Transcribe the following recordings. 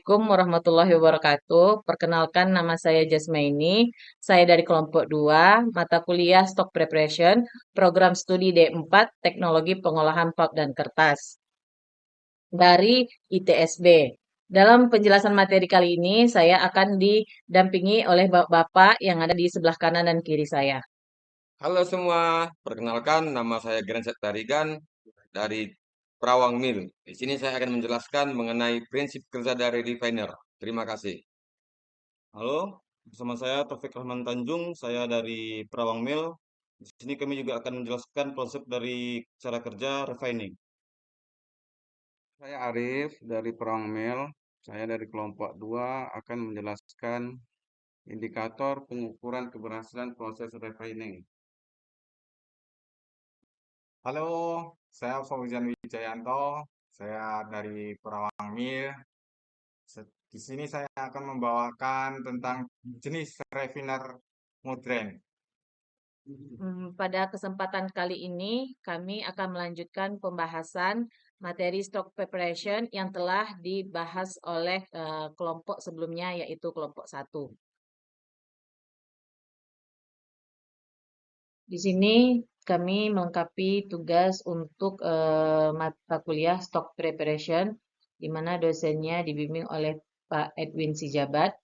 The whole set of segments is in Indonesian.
Assalamualaikum warahmatullahi wabarakatuh. Perkenalkan, nama saya Jasmaini. Saya dari kelompok 2, mata kuliah Stock Preparation, program studi D4, Teknologi Pengolahan Pulp dan Kertas dari ITSB. Dalam penjelasan materi kali ini, saya akan didampingi oleh bapak-bapak yang ada di sebelah kanan dan kiri saya. Halo semua, perkenalkan nama saya Granset Tarigan dari Perawang Mill. Di sini saya akan menjelaskan mengenai prinsip kerja dari refiner. Terima kasih. Halo, bersama saya Taufik Rahman Tanjung, saya dari Perawang Mill. Di sini kami juga akan menjelaskan konsep dari cara kerja refining. Saya Arif dari Perongmil. Saya dari kelompok 2 akan menjelaskan indikator pengukuran keberhasilan proses refining. Halo, saya Fauzan Wijayanto. Saya dari Perawang Mil. Di sini saya akan membawakan tentang jenis refiner modern. Pada kesempatan kali ini, kami akan melanjutkan pembahasan materi stock preparation yang telah dibahas oleh kelompok sebelumnya, yaitu kelompok 1. Di sini kami melengkapi tugas untuk mata kuliah stock preparation, di mana dosennya dibimbing oleh Pak Edwin Sijabat.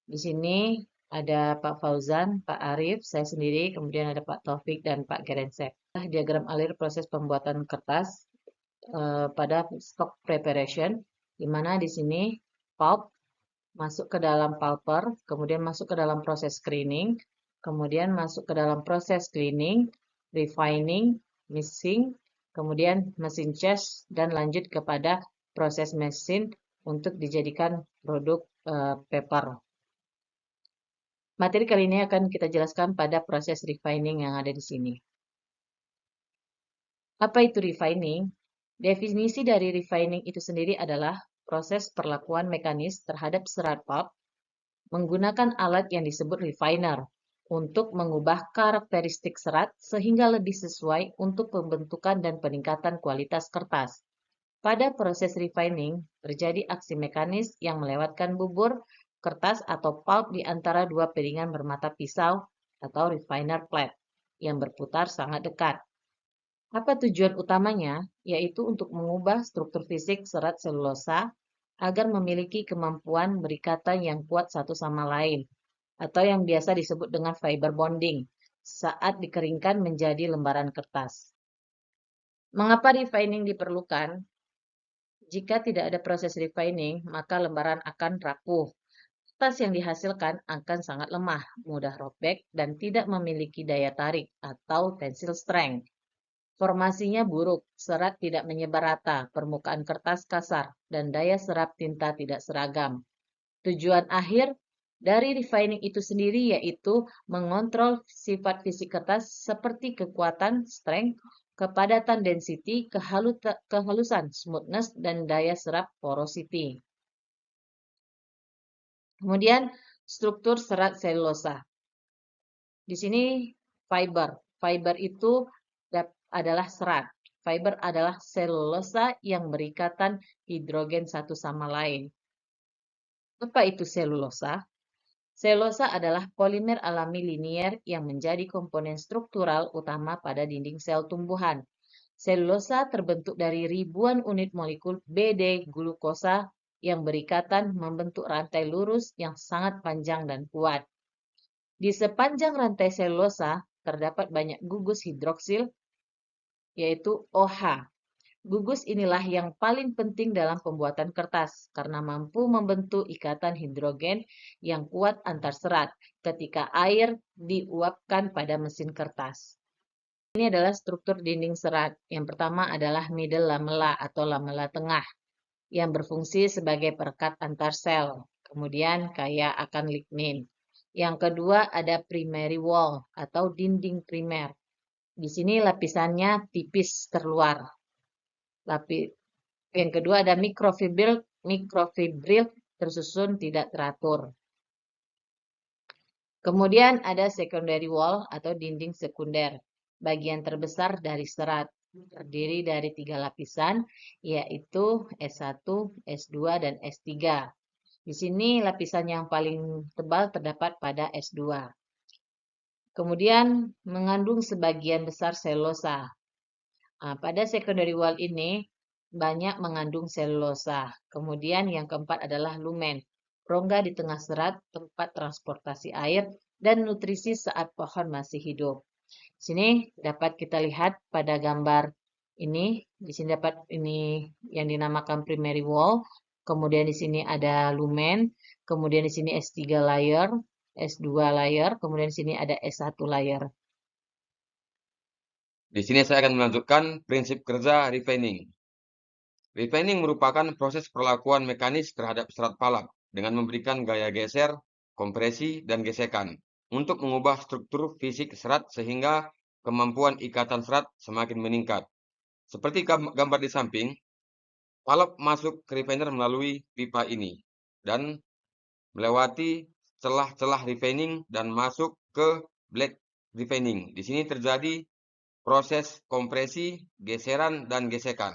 Di sini ada Pak Fauzan, Pak Arif, saya sendiri, kemudian ada Pak Taufik dan Pak Gerensek. Diagram alir proses pembuatan kertas pada stock preparation, di mana di sini pulp masuk ke dalam pulper, kemudian masuk ke dalam proses screening, kemudian masuk ke dalam proses cleaning, refining, mixing, kemudian mesin chest, dan lanjut kepada proses mesin untuk dijadikan produk paper. Materi kali ini akan kita jelaskan pada proses refining yang ada di sini. Apa itu refining? Definisi dari refining itu sendiri adalah proses perlakuan mekanis terhadap serat pulp menggunakan alat yang disebut refiner untuk mengubah karakteristik serat sehingga lebih sesuai untuk pembentukan dan peningkatan kualitas kertas. Pada proses refining, terjadi aksi mekanis yang melewatkan bubur kertas atau pulp di antara dua piringan bermata pisau atau refiner plate yang berputar sangat dekat. Apa tujuan utamanya? Yaitu untuk mengubah struktur fisik serat selulosa agar memiliki kemampuan berikatan yang kuat satu sama lain, atau yang biasa disebut dengan fiber bonding, saat dikeringkan menjadi lembaran kertas. Mengapa refining diperlukan? Jika tidak ada proses refining, maka lembaran akan rapuh. Kertas yang dihasilkan akan sangat lemah, mudah robek, dan tidak memiliki daya tarik atau tensile strength. Formasinya buruk, serat tidak menyebar rata, permukaan kertas kasar, dan daya serap tinta tidak seragam. Tujuan akhir dari refining itu sendiri yaitu mengontrol sifat fisik kertas seperti kekuatan, strength, kepadatan density, kehalusan, smoothness, dan daya serap porosity. Kemudian struktur serat selulosa. Di sini fiber. Fiber itu adalah serat. Fiber adalah selulosa yang berikatan hidrogen satu sama lain. Apa itu selulosa? Selulosa adalah polimer alami linier yang menjadi komponen struktural utama pada dinding sel tumbuhan. Selulosa terbentuk dari ribuan unit molekul BD-glukosa yang berikatan membentuk rantai lurus yang sangat panjang dan kuat. Di sepanjang rantai selulosa terdapat banyak gugus hidroksil, yaitu OH. Gugus inilah yang paling penting dalam pembuatan kertas karena mampu membentuk ikatan hidrogen yang kuat antar serat ketika air diuapkan pada mesin kertas. Ini adalah struktur dinding serat. Yang pertama adalah middle lamella atau lamella tengah yang berfungsi sebagai perekat antar sel. Kemudian kaya akan lignin. Yang kedua ada primary wall atau dinding primer. Di sini lapisannya tipis terluar. Yang kedua ada mikrofibril tersusun tidak teratur. Kemudian ada secondary wall atau dinding sekunder. Bagian terbesar dari serat terdiri dari 3 lapisan, yaitu S1, S2, dan S3. Di sini lapisan yang paling tebal terdapat pada S2. Kemudian mengandung sebagian besar selulosa. Pada secondary wall ini banyak mengandung selulosa. Kemudian yang keempat adalah lumen, rongga di tengah serat, tempat transportasi air, dan nutrisi saat pohon masih hidup. Sini dapat kita lihat pada gambar ini. Di sini dapat ini yang dinamakan primary wall. Kemudian di sini ada lumen. Kemudian di sini S3 layer, S2 layer. Kemudian di sini ada S1 layer. Di sini saya akan melanjutkan prinsip kerja refining. Refining merupakan proses perlakuan mekanis terhadap serat palap dengan memberikan gaya geser, kompresi, dan gesekan untuk mengubah struktur fisik serat sehingga kemampuan ikatan serat semakin meningkat. Seperti gambar di samping, palap masuk ke refiner melalui pipa ini dan melewati celah-celah refining dan masuk ke blade refining. Di sini terjadi proses kompresi, geseran, dan gesekan.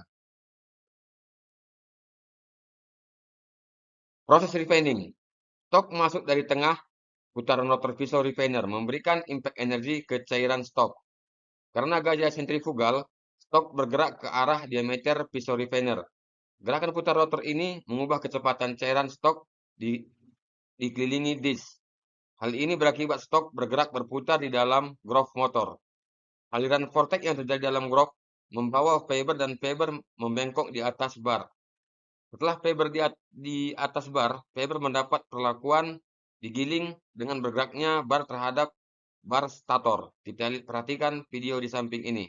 Proses refining. Stok masuk dari tengah putaran rotor pisau refiner memberikan impact energi ke cairan stok. Karena gaya sentrifugal, stok bergerak ke arah diameter pisau refiner. Gerakan putar rotor ini mengubah kecepatan cairan stok dikelilingi disk. Hal ini berakibat stok bergerak berputar di dalam groove motor. Aliran vortex yang terjadi dalam groove membawa fiber dan fiber membengkok di atas bar. Setelah fiber di atas bar, fiber mendapat perlakuan digiling dengan bergeraknya bar terhadap bar stator. Kita perhatikan video di samping ini.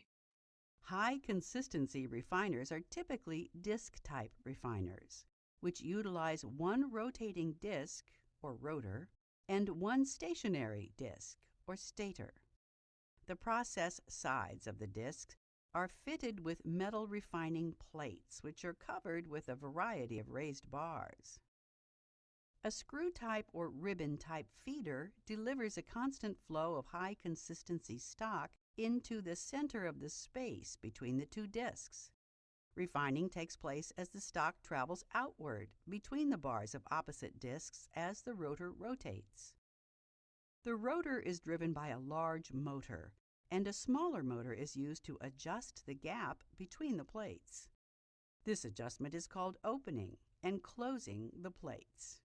High consistency refiners are typically disc-type refiners, which utilize one rotating disc, or rotor, and one stationary disc, or stator. The process sides of the discs are fitted with metal refining plates, which are covered with a variety of raised bars. A screw-type or ribbon-type feeder delivers a constant flow of high-consistency stock into the center of the space between the two discs. Refining takes place as the stock travels outward between the bars of opposite discs as the rotor rotates. The rotor is driven by a large motor, and a smaller motor is used to adjust the gap between the plates. This adjustment is called opening and closing the plates.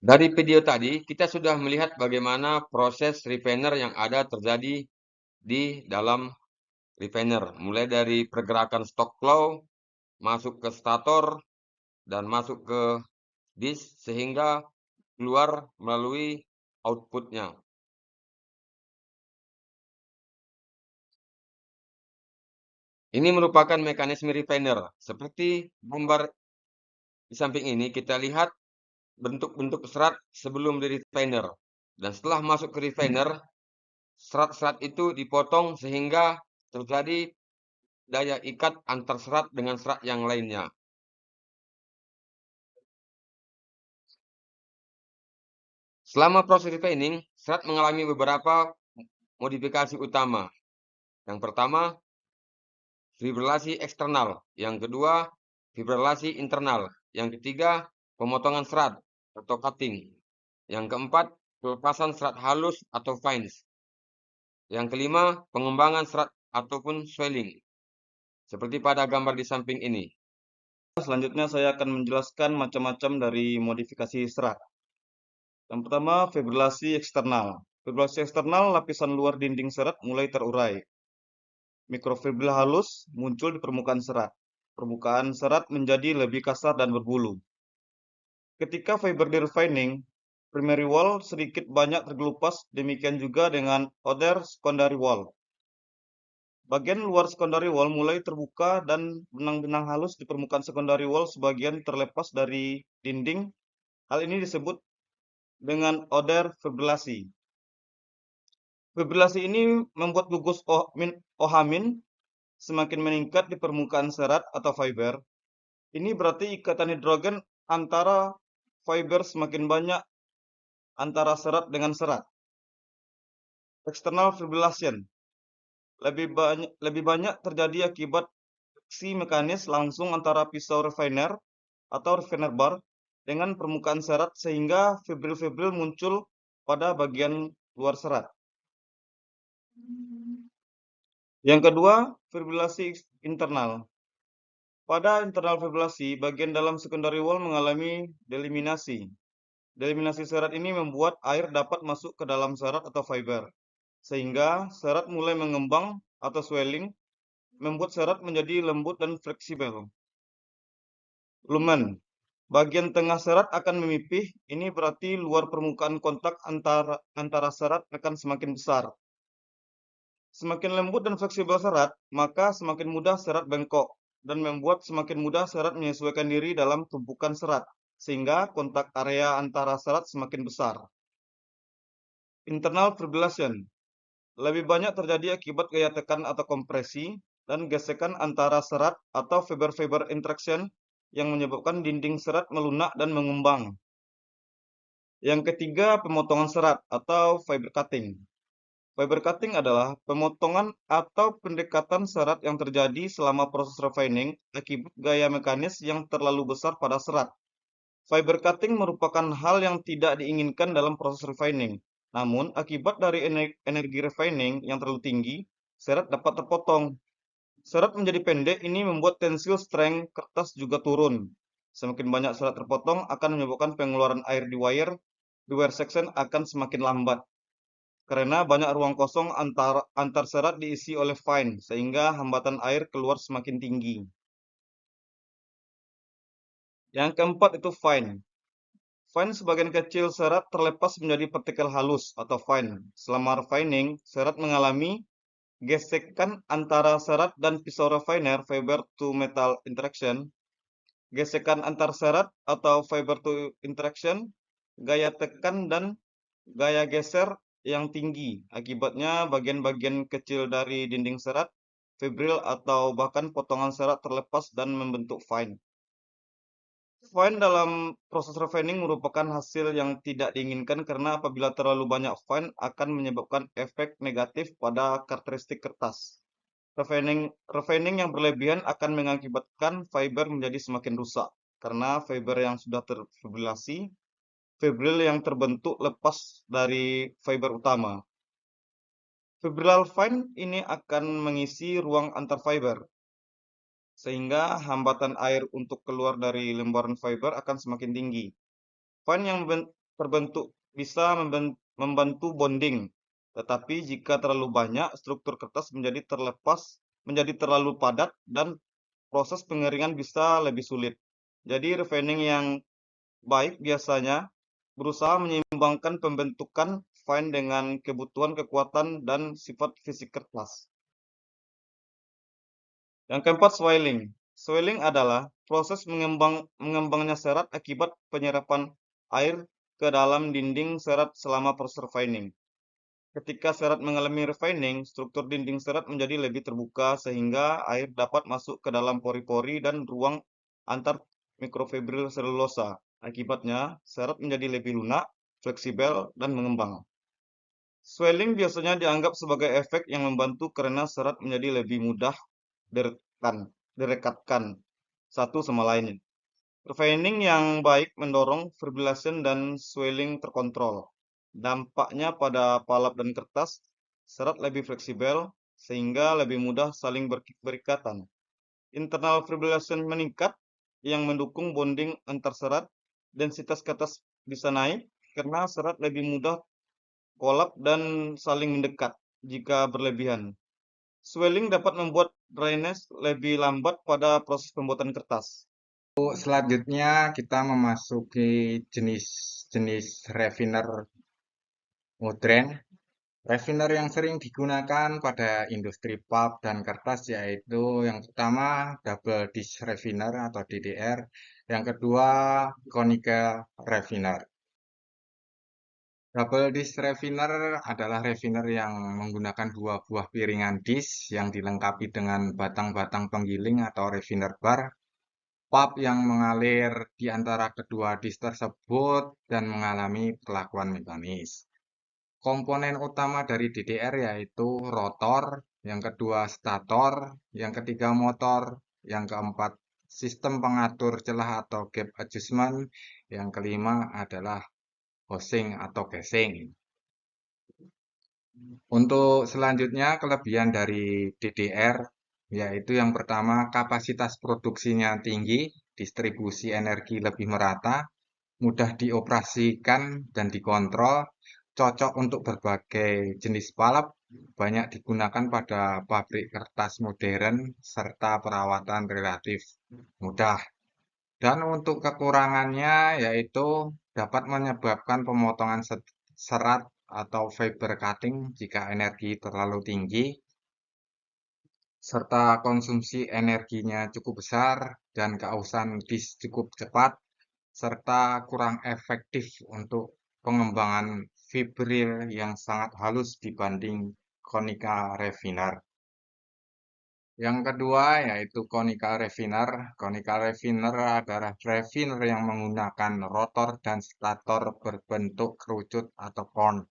Dari video tadi, kita sudah melihat bagaimana proses refiner yang ada terjadi di dalam refiner. Mulai dari pergerakan stok flow, masuk ke stator, dan masuk ke disk sehingga keluar melalui outputnya. Ini merupakan mekanisme refiner. Seperti gambar di samping ini, kita lihat bentuk-bentuk serat sebelum di refiner. Dan setelah masuk ke refiner, serat-serat itu dipotong sehingga terjadi daya ikat antar serat dengan serat yang lainnya. Selama proses refining, serat mengalami beberapa modifikasi utama. Yang pertama, fibrilasi eksternal. Yang kedua, fibrilasi internal. Yang ketiga, pemotongan serat atau cutting. Yang keempat, pelepasan serat halus atau fines. Yang kelima, pengembangan serat ataupun swelling. Seperti pada gambar di samping ini. Selanjutnya saya akan menjelaskan macam-macam dari modifikasi serat. Yang pertama, fibrilasi eksternal. Fibrilasi eksternal, lapisan luar dinding serat mulai terurai. Mikrofibril halus muncul di permukaan serat. Permukaan serat menjadi lebih kasar dan berbulu. Ketika fiber di refining, primary wall sedikit banyak terkelupas, demikian juga dengan outer secondary wall. Bagian luar secondary wall mulai terbuka dan benang-benang halus di permukaan secondary wall sebagian terlepas dari dinding. Hal ini disebut dengan outer fibrilasi. Fibrilasi ini membuat gugus OH- semakin meningkat di permukaan serat atau fiber. Ini berarti ikatan hidrogen antara fiber semakin banyak antara serat dengan serat. External fibrillation lebih banyak terjadi akibat interaksi mekanis langsung antara pisau refiner atau refiner bar dengan permukaan serat sehingga fibril-fibril muncul pada bagian luar serat. Yang kedua, fibrilasi internal. Pada internal fibrilasi, bagian dalam secondary wall mengalami deliminasi. Deliminasi serat ini membuat air dapat masuk ke dalam serat atau fiber, sehingga serat mulai mengembang atau swelling, membuat serat menjadi lembut dan fleksibel. Lumen. Bagian tengah serat akan memipih, ini berarti luar permukaan kontak antara serat akan semakin besar. Semakin lembut dan fleksibel serat, maka semakin mudah serat bengkok, dan membuat semakin mudah serat menyesuaikan diri dalam tumpukan serat, sehingga kontak area antara serat semakin besar. Internal fibrillation. Lebih banyak terjadi akibat gaya tekan atau kompresi, dan gesekan antara serat atau fiber-fiber interaction yang menyebabkan dinding serat melunak dan mengembang. Yang ketiga, pemotongan serat atau fiber cutting. Fiber cutting adalah pemotongan atau pendekatan serat yang terjadi selama proses refining akibat gaya mekanis yang terlalu besar pada serat. Fiber cutting merupakan hal yang tidak diinginkan dalam proses refining. Namun, akibat dari energi refining yang terlalu tinggi, serat dapat terpotong. Serat menjadi pendek, ini membuat tensile strength kertas juga turun. Semakin banyak serat terpotong akan menyebabkan pengeluaran air di wire section akan semakin lambat. Karena banyak ruang kosong antar serat diisi oleh fine, sehingga hambatan air keluar semakin tinggi. Yang keempat itu fine. Fine sebagian kecil serat terlepas menjadi partikel halus atau fine. Selama refining, serat mengalami gesekan antara serat dan pisau refiner fiber to metal interaction. Gesekan antar serat atau fiber to interaction, gaya tekan dan gaya geser yang tinggi. Akibatnya bagian-bagian kecil dari dinding serat, fibril atau bahkan potongan serat terlepas dan membentuk fine. Fine dalam proses refining merupakan hasil yang tidak diinginkan karena apabila terlalu banyak fine akan menyebabkan efek negatif pada karakteristik kertas. Refining yang berlebihan akan mengakibatkan fiber menjadi semakin rusak karena fiber yang sudah terfibrilasi, fibril yang terbentuk lepas dari fiber utama. Fibrillal fine ini akan mengisi ruang antar fiber, sehingga hambatan air untuk keluar dari lembaran fiber akan semakin tinggi. Fine yang terbentuk bisa membantu bonding, tetapi jika terlalu banyak, struktur kertas menjadi terlalu padat dan proses pengeringan bisa lebih sulit. Jadi refining yang baik biasanya berusaha menyeimbangkan pembentukan fine dengan kebutuhan kekuatan dan sifat fisik kertas. Yang keempat, swelling. Swelling adalah proses mengembangnya serat akibat penyerapan air ke dalam dinding serat selama proses refining. Ketika serat mengalami refining, struktur dinding serat menjadi lebih terbuka sehingga air dapat masuk ke dalam pori-pori dan ruang antar mikrofibril selulosa. Akibatnya, serat menjadi lebih lunak, fleksibel, dan mengembang. Swelling biasanya dianggap sebagai efek yang membantu karena serat menjadi lebih mudah direkatkan satu sama lainnya. Refining yang baik mendorong fibrillation dan swelling terkontrol. Dampaknya pada palap dan kertas, serat lebih fleksibel sehingga lebih mudah saling berikatan. Internal fibrillation meningkat yang mendukung bonding antar serat. Densitas kertas bisa naik karena serat lebih mudah kolap dan saling mendekat jika berlebihan. Swelling dapat membuat dryness lebih lambat pada proses pembuatan kertas. Selanjutnya kita memasuki jenis-jenis refiner modern. Refiner yang sering digunakan pada industri pulp dan kertas yaitu yang pertama double dish refiner atau DDR, yang kedua conical refiner. Double dish refiner adalah refiner yang menggunakan dua buah piringan dish yang dilengkapi dengan batang-batang penggiling atau refiner bar, pulp yang mengalir di antara kedua dish tersebut dan mengalami perlakuan mekanis. Komponen utama dari DDR yaitu rotor, yang kedua stator, yang ketiga motor, Yang keempat, sistem pengatur celah atau gap adjustment. Yang kelima adalah hosing atau casing. Untuk selanjutnya, kelebihan dari DDR, yaitu yang pertama, kapasitas produksinya tinggi, distribusi energi lebih merata, mudah dioperasikan dan dikontrol, cocok untuk berbagai jenis balap, banyak digunakan pada pabrik kertas modern, serta perawatan relatif mudah. Dan untuk kekurangannya yaitu dapat menyebabkan pemotongan serat atau fiber cutting jika energi terlalu tinggi, serta konsumsi energinya cukup besar dan keausan disk cukup cepat, serta kurang efektif untuk pengembangan fibril yang sangat halus dibanding konica refiner. Yang kedua yaitu conical refiner. Conical refiner adalah refiner yang menggunakan rotor dan stator berbentuk kerucut atau cone.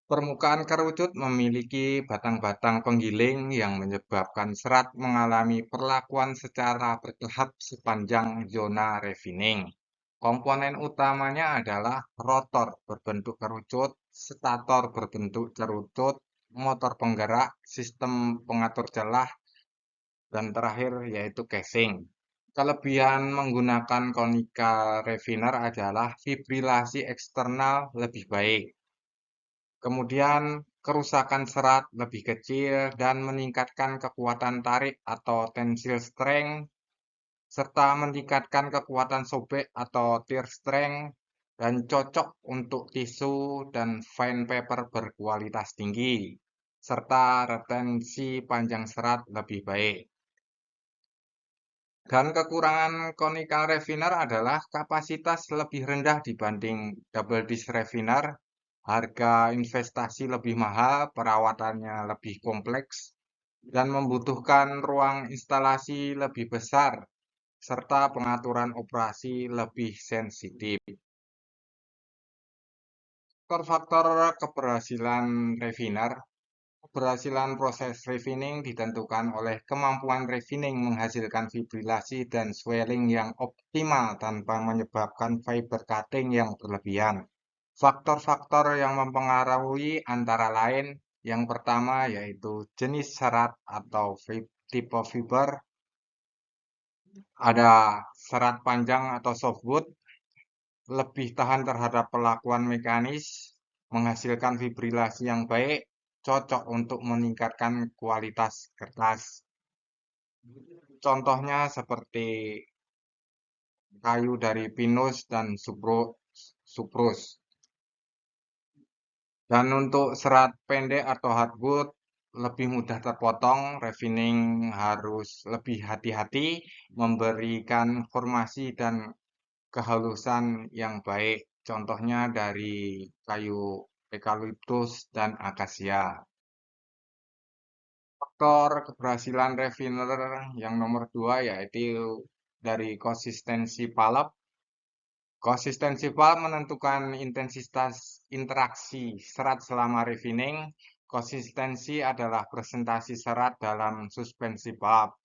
Permukaan kerucut memiliki batang-batang penggiling yang menyebabkan serat mengalami perlakuan secara bertahap sepanjang zona refining. Komponen utamanya adalah rotor berbentuk kerucut, stator berbentuk kerucut, motor penggerak, sistem pengatur celah, dan terakhir yaitu casing. Kelebihan menggunakan conical refiner adalah fibrilasi eksternal lebih baik. Kemudian kerusakan serat lebih kecil dan meningkatkan kekuatan tarik atau tensile strength, serta meningkatkan kekuatan sobek atau tear strength, dan cocok untuk tisu dan fine paper berkualitas tinggi, serta retensi panjang serat lebih baik. Dan kekurangan conical refiner adalah kapasitas lebih rendah dibanding double disk refiner, harga investasi lebih mahal, perawatannya lebih kompleks, dan membutuhkan ruang instalasi lebih besar, serta pengaturan operasi lebih sensitif. Faktor-faktor keberhasilan refiner. Keberhasilan proses refining ditentukan oleh kemampuan refining menghasilkan fibrilasi dan swelling yang optimal tanpa menyebabkan fiber cutting yang berlebihan. Faktor-faktor yang mempengaruhi antara lain, yang pertama yaitu jenis serat atau tipe fiber, ada serat panjang atau softwood, lebih tahan terhadap perlakuan mekanis, menghasilkan fibrilasi yang baik, cocok untuk meningkatkan kualitas kertas. Contohnya seperti kayu dari pinus dan suprus. Dan untuk serat pendek atau hardwood, lebih mudah terpotong, refining harus lebih hati-hati, memberikan formasi dan kehalusan yang baik. Contohnya dari kayu eukaliptus dan akasia. Faktor keberhasilan refiner yang nomor 2 yaitu dari konsistensi pulp. Konsistensi pulp menentukan intensitas interaksi serat selama refining. Konsistensi adalah presentasi serat dalam suspensi pulp.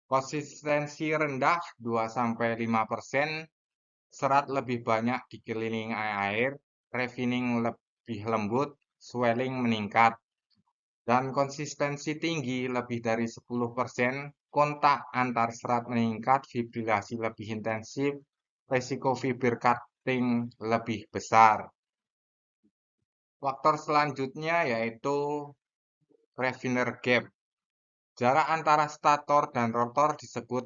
Konsistensi rendah 2-5%, serat lebih banyak dikelilingi air, refining lebih lembut, swelling meningkat. Dan konsistensi tinggi lebih dari 10%, kontak antar serat meningkat, fibrilasi lebih intensif, risiko fiber cutting lebih besar. Faktor selanjutnya yaitu refiner gap. Jarak antara stator dan rotor disebut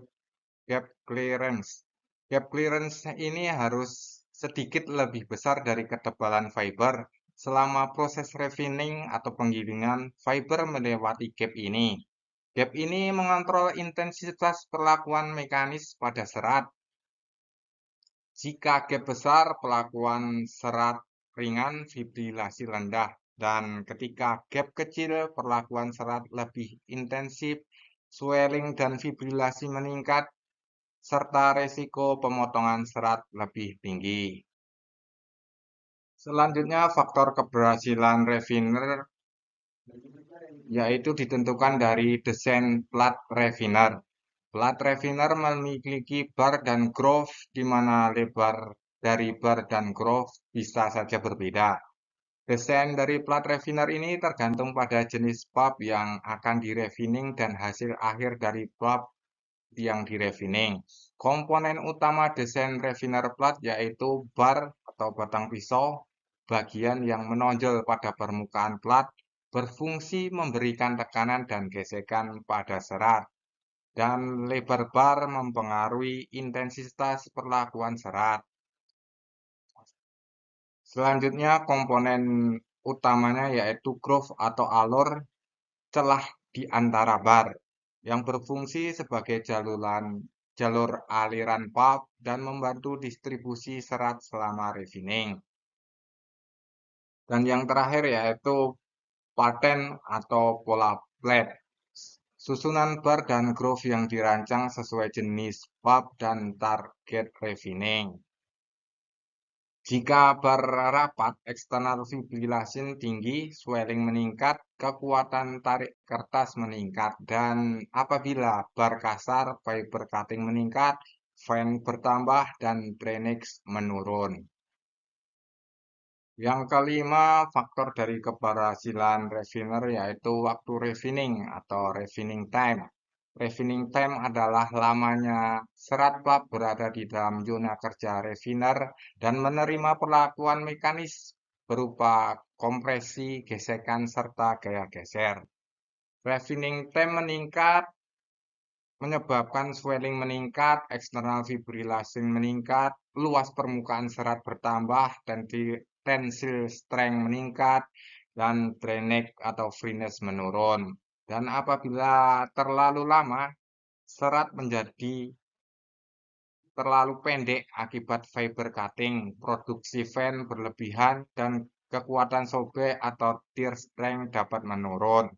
gap clearance. Gap clearance ini harus sedikit lebih besar dari ketebalan fiber. Selama proses refining atau penggilingan, fiber melewati gap ini. Gap ini mengontrol intensitas perlakuan mekanis pada serat. Jika gap besar, perlakuan serat ringan, fibrilasi rendah. Dan ketika gap kecil, perlakuan serat lebih intensif, swelling dan fibrilasi meningkat, serta resiko pemotongan serat lebih tinggi. Selanjutnya, faktor keberhasilan refiner yaitu ditentukan dari desain plat refiner. Blood refiner memiliki bar dan groove di mana lebar dari bar dan groove bisa saja berbeda. Desain dari blood refiner ini tergantung pada jenis pulp yang akan direfining dan hasil akhir dari pulp yang direfining. Komponen utama desain refiner blood yaitu bar atau batang pisau, bagian yang menonjol pada permukaan blood, berfungsi memberikan tekanan dan gesekan pada serat. Dan lebar bar mempengaruhi intensitas perlakuan serat. Selanjutnya komponen utamanya yaitu groove atau alur celah di antara bar yang berfungsi sebagai jalur aliran pulp dan membantu distribusi serat selama refining. Dan yang terakhir yaitu pattern atau pola plate. Susunan bar dan groove yang dirancang sesuai jenis pulp dan target refining. Jika bar rapat, external fibrillation tinggi, swelling meningkat, kekuatan tarik kertas meningkat, dan apabila bar kasar, fiber cutting meningkat, fan bertambah, dan drainage menurun. Yang kelima, faktor dari keberhasilan refiner yaitu waktu refining atau refining time. Refining time adalah lamanya serat pulp berada di dalam zona kerja refiner dan menerima perlakuan mekanis berupa kompresi, gesekan, serta gaya geser. Refining time meningkat menyebabkan swelling meningkat, external fibrillation meningkat, luas permukaan serat bertambah, dan tensile strength meningkat, dan drainage atau freeness menurun. Dan apabila terlalu lama, serat menjadi terlalu pendek akibat fiber cutting, produksi fan berlebihan, dan kekuatan sobek atau tear strength dapat menurun.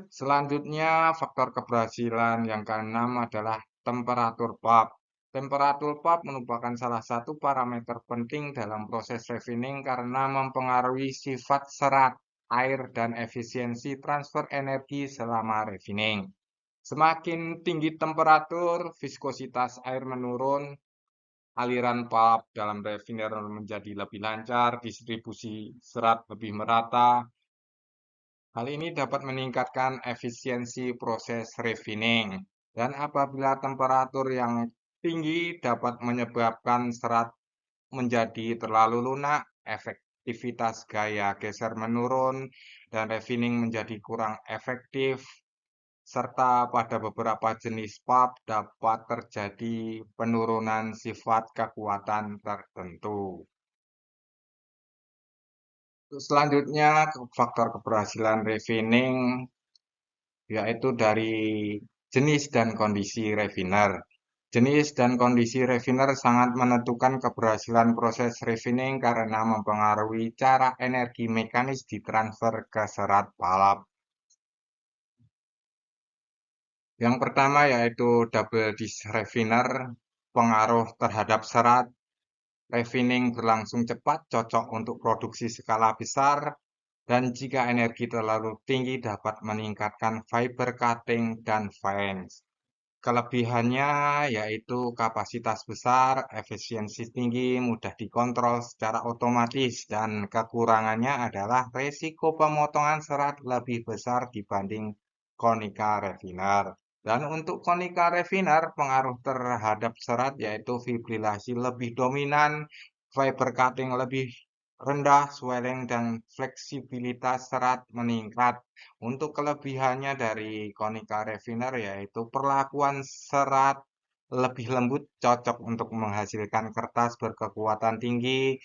Selanjutnya, faktor keberhasilan yang keenam adalah temperatur pulp. Temperatur pulp merupakan salah satu parameter penting dalam proses refining karena mempengaruhi sifat serat, air, dan efisiensi transfer energi selama refining. Semakin tinggi temperatur, viskositas air menurun, aliran pulp dalam refiner menjadi lebih lancar, distribusi serat lebih merata. Hal ini dapat meningkatkan efisiensi proses refining. Dan apabila temperatur yang tinggi dapat menyebabkan serat menjadi terlalu lunak, efektivitas gaya geser menurun, dan refining menjadi kurang efektif, serta pada beberapa jenis pulp dapat terjadi penurunan sifat kekuatan tertentu. Selanjutnya, faktor keberhasilan refining yaitu dari jenis dan kondisi refiner. Jenis dan kondisi refiner sangat menentukan keberhasilan proses refining karena mempengaruhi cara energi mekanis ditransfer ke serat pulp. Yang pertama yaitu double disc refiner, pengaruh terhadap serat. Refining berlangsung cepat, cocok untuk produksi skala besar, dan jika energi terlalu tinggi dapat meningkatkan fiber cutting dan fans. Kelebihannya yaitu kapasitas besar, efisiensi tinggi, mudah dikontrol secara otomatis, dan kekurangannya adalah resiko pemotongan serat lebih besar dibanding konika refiner. Dan untuk konika refiner, pengaruh terhadap serat yaitu fibrilasi lebih dominan, fiber cutting lebih rendah, swelling dan fleksibilitas serat meningkat. Untuk kelebihannya dari konika refiner yaitu perlakuan serat lebih lembut, cocok untuk menghasilkan kertas berkekuatan tinggi.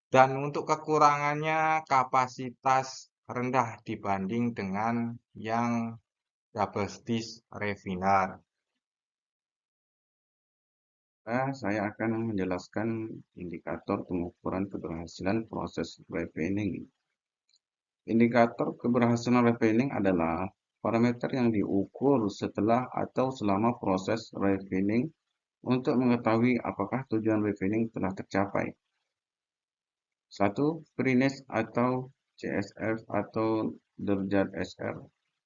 Dan untuk kekurangannya kapasitas rendah dibanding dengan yang double disc refiner. Saya akan menjelaskan indikator pengukuran keberhasilan proses refining. Indikator keberhasilan refining adalah parameter yang diukur setelah atau selama proses refining untuk mengetahui apakah tujuan refining telah tercapai. 1. Freeness atau CSF atau derajat SR.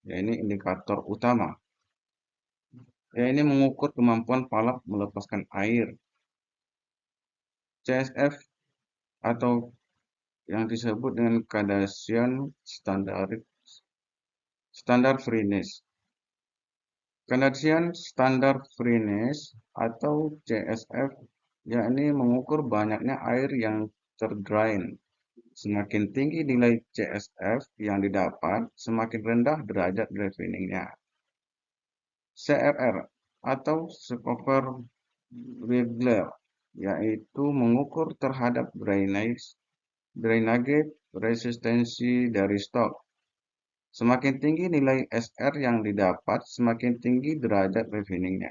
Ya, ini indikator utama. Ya, ini mengukur kemampuan palap melepaskan air. CSF atau yang disebut dengan Canadian Standard Freeness. Canadian Standard Freeness atau CSF yakni mengukur banyaknya air yang terdrain. Semakin tinggi nilai CSF yang didapat, semakin rendah derajat draining-nya. CRR atau Schoffer-Wilder yaitu mengukur terhadap drainage resistensi dari stok. Semakin tinggi nilai SR yang didapat, semakin tinggi derajat draining-nya.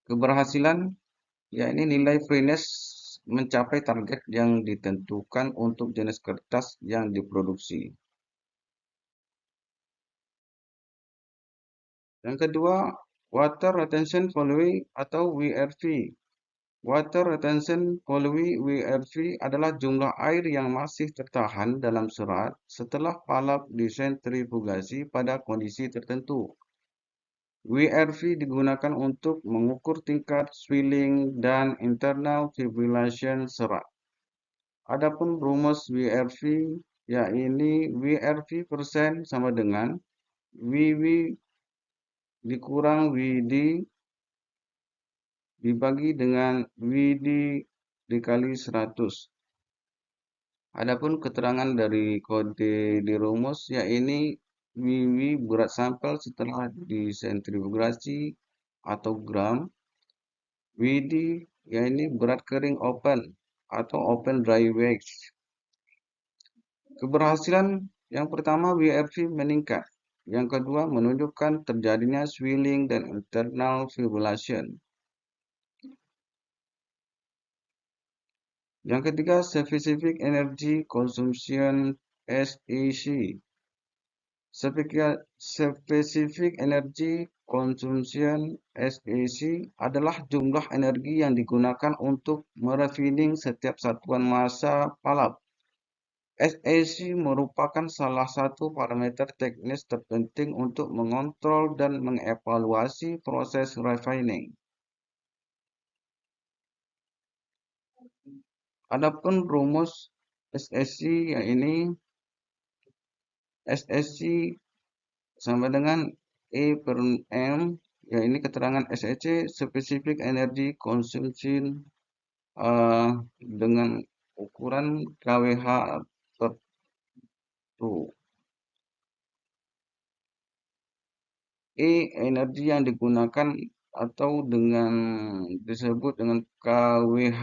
Keberhasilan yakni nilai freeness mencapai target yang ditentukan untuk jenis kertas yang diproduksi. Yang kedua, Water Retention Volume atau WRV. Water Retention Volume WRV adalah jumlah air yang masih tertahan dalam serat setelah palap disentrifugasi pada kondisi tertentu. WRV digunakan untuk mengukur tingkat swelling dan internal fibrillation serat. Adapun rumus WRV yakni WRV persen sama dengan WW dikurang WD dibagi dengan WD dikali 100. Adapun keterangan dari kode di rumus yakni WW berat sampel setelah disentrifugasi atau gram. WD yakni berat kering open atau open dry wax. Keberhasilan yang pertama WRV meningkat. Yang kedua menunjukkan terjadinya swelling dan internal fibrillation. Yang ketiga, Specific Energy Consumption SEC. Specific Energy Consumption SEC adalah jumlah energi yang digunakan untuk merefining setiap satuan massa palap. SEC merupakan salah satu parameter teknis terpenting untuk mengontrol dan mengevaluasi proses refining. Adapun rumus SEC yakni SEC sama dengan E per M, yakni keterangan SEC Specific Energy Consumption dengan ukuran kWh per tu. E energi yang digunakan atau disebut dengan kWh.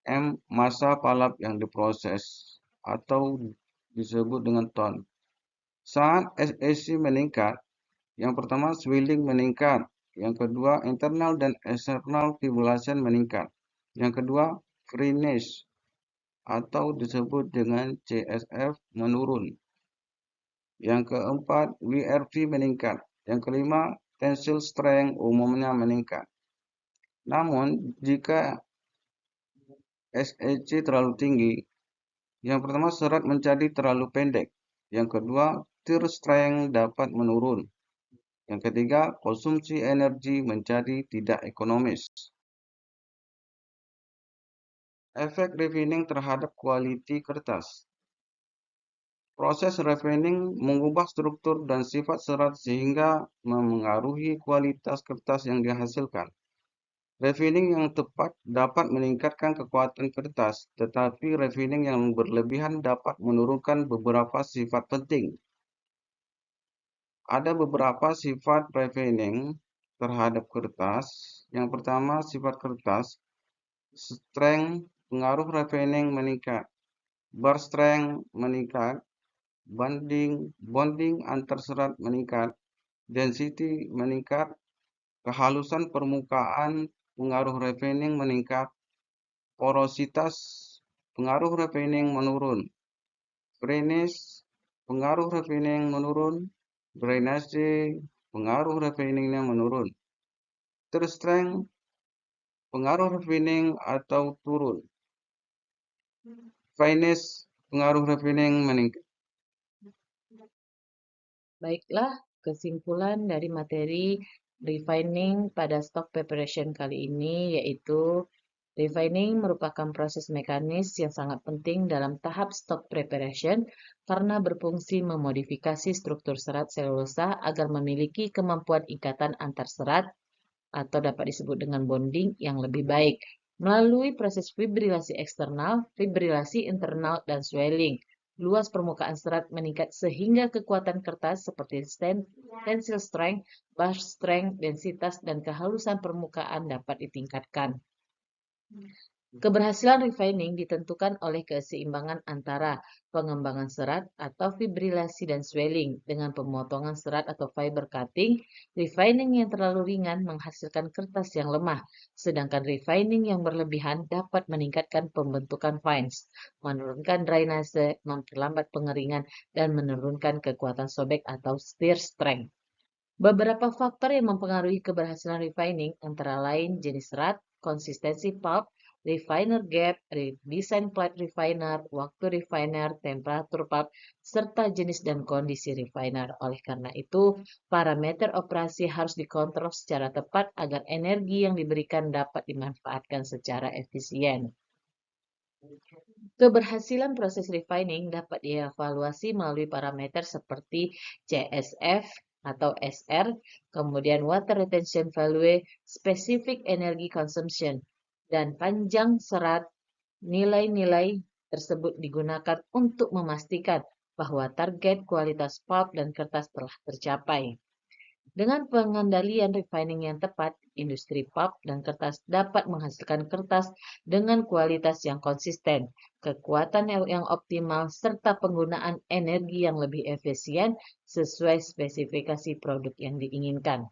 M massa palap yang diproses atau disebut dengan ton. Saat SEC meningkat, yang pertama swelling meningkat, yang kedua internal dan external fibrillation meningkat, yang kedua freeness atau disebut dengan CSF menurun, yang keempat WRV meningkat, yang kelima tensile strength umumnya meningkat. Namun jika SEC terlalu tinggi, yang pertama serat menjadi terlalu pendek, yang kedua tear strength dapat menurun, yang ketiga konsumsi energi menjadi tidak ekonomis. Efek refining terhadap kualiti kertas. Proses refining mengubah struktur dan sifat serat sehingga memengaruhi kualitas kertas yang dihasilkan. Refining yang tepat dapat meningkatkan kekuatan kertas, tetapi refining yang berlebihan dapat menurunkan beberapa sifat penting. Ada beberapa sifat refining terhadap kertas. Yang pertama, sifat kertas. Strength, pengaruh refining meningkat. Bar strength meningkat. Bonding antar serat meningkat. Density meningkat. Kehalusan permukaan, pengaruh refining meningkat. Porositas, pengaruh refining menurun. Freeness, pengaruh refining menurun. Drainage, pengaruh refiningnya menurun. Tear strength, pengaruh refining atau turun. Fineness, pengaruh refining meningkat. Baiklah, kesimpulan dari materi refining pada stock preparation kali ini, yaitu refining merupakan proses mekanis yang sangat penting dalam tahap stock preparation karena berfungsi memodifikasi struktur serat selulosa agar memiliki kemampuan ikatan antar serat atau dapat disebut dengan bonding yang lebih baik melalui proses fibrilasi eksternal, fibrilasi internal, dan swelling. Luas permukaan serat meningkat sehingga kekuatan kertas seperti tensile strength, brush strength, densitas, dan kehalusan permukaan dapat ditingkatkan. Keberhasilan refining ditentukan oleh keseimbangan antara pengembangan serat atau fibrilasi dan swelling. Dengan pemotongan serat atau fiber cutting, refining yang terlalu ringan menghasilkan kertas yang lemah, sedangkan refining yang berlebihan dapat meningkatkan pembentukan fines, menurunkan drainase, memperlambat pengeringan, dan menurunkan kekuatan sobek atau stir strength. Beberapa faktor yang mempengaruhi keberhasilan refining antara lain jenis serat, konsistensi pulp, refiner gap, desain plate refiner, waktu refiner, temperatur pulp, serta jenis dan kondisi refiner. Oleh karena itu, parameter operasi harus dikontrol secara tepat agar energi yang diberikan dapat dimanfaatkan secara efisien. Keberhasilan proses refining dapat dievaluasi melalui parameter seperti CSF atau SR, kemudian water retention value, specific energy consumption, dan panjang serat. Nilai-nilai tersebut digunakan untuk memastikan bahwa target kualitas pulp dan kertas telah tercapai. Dengan pengendalian refining yang tepat, industri pulp dan kertas dapat menghasilkan kertas dengan kualitas yang konsisten, kekuatan yang optimal, serta penggunaan energi yang lebih efisien sesuai spesifikasi produk yang diinginkan.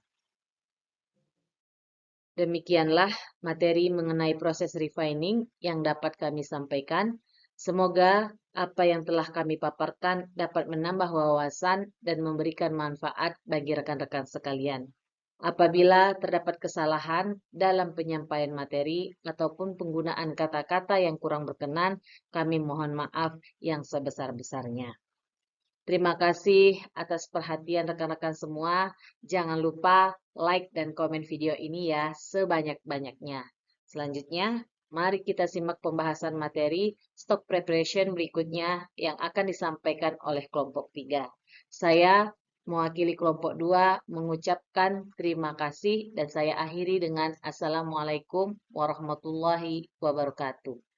Demikianlah materi mengenai proses refining yang dapat kami sampaikan. Semoga apa yang telah kami paparkan dapat menambah wawasan dan memberikan manfaat bagi rekan-rekan sekalian. Apabila terdapat kesalahan dalam penyampaian materi ataupun penggunaan kata-kata yang kurang berkenan, kami mohon maaf yang sebesar-besarnya. Terima kasih atas perhatian rekan-rekan semua. Jangan lupa like dan komen video ini ya sebanyak-banyaknya. Selanjutnya, mari kita simak pembahasan materi stock preparation berikutnya yang akan disampaikan oleh kelompok 3. Saya mewakili kelompok 2 mengucapkan terima kasih dan saya akhiri dengan Assalamualaikum warahmatullahi wabarakatuh.